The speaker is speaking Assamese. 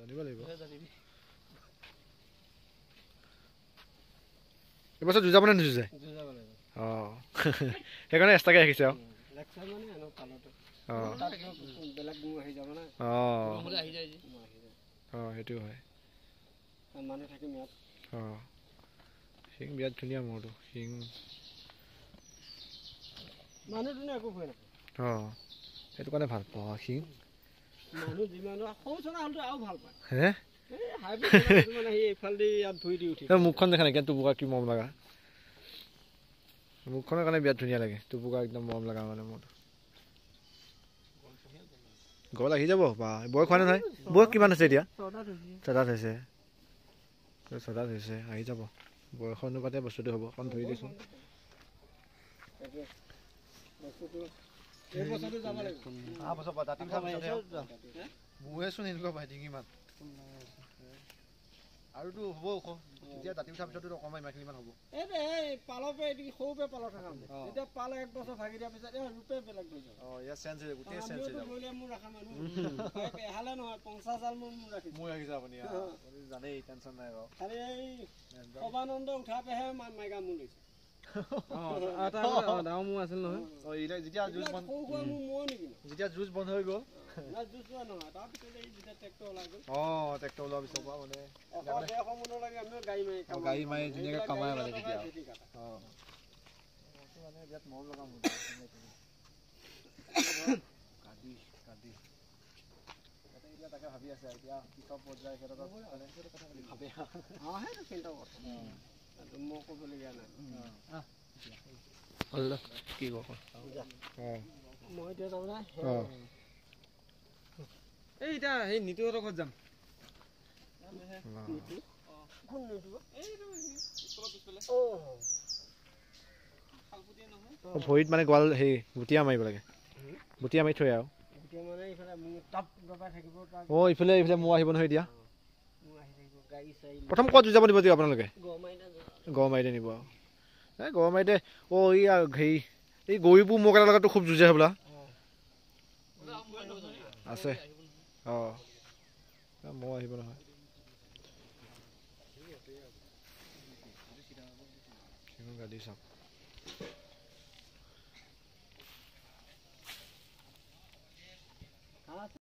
জানিব লাগিব এবছৰ যুঁজাব নে নুযুঁজে অঁ সেইকাৰণে এক্সট্ৰাকৈ ৰাখিছে আৰু অঁ সেইটো হয় অঁ শিং বিৰাট ধুনীয়া মূৰটো শিং অঁ সেইটো কাৰণে ভাল পাওঁ শিং হে মুখখন দেখা নাই টুপুকা কি মৰম লগা মুখখনৰ কাৰণে বিৰাট ধুনীয়া লাগে টুপুকা একদম মৰম লগা মানে মোৰটো গল আহি যাব বা বয়স হোৱা নহয় বয়স কিমান হৈছে এতিয়া ছটাত হৈছে আহি যাব বয়সৰ অনুপাতে বস্তুটো হ'ব অকণ ধৰি দিছোঁ মোহেচোন এনেকুৱা ভাই ডিঙিমান আৰুতো হ'ব ওখ এতিয়া দাঁতি উঠাৰ পিছতো অকণমান ইমানখিনি মান হ'ব জানেই টেনচন নাই যেতিয়া যুঁজ বন্ধ হৈ গ'ল ট্ৰেক্টৰ ওলোৱাৰ পিছৰ পৰা মানে গাড়ী মাৰি ধুনীয়াকৈ কামাই মানে তেতিয়া মানে বিৰাট মৰম লগা মোৰ তাকে ভাবি আছে এতিয়া পিছৰ পৰ্যায় মই ক'বলগীয়া নাই কি ক মই এতিয়া তাৰমানে এই এতিয়া সেই নিতুহঁতৰ ঘৰত যাম ভৰিত মানে গৱাল হেৰি গুটিয়া মাৰিব লাগে গুটিয়া মাৰি থৈ আৰু অঁ ইফালে মোৰ আহিব নহয় এতিয়া প্ৰথম ক'ত যাব দিব দিয়ক আপোনালোকে গড়মাৰিতে নিব আৰু এই গড়মাৰিতে এই হেৰি এই গৌৰীপুৰ মোক এটাৰ লগতো খুব যুঁজে হ'বলা আছে অঁ মই আহিব নহয় গাড়ী চাওক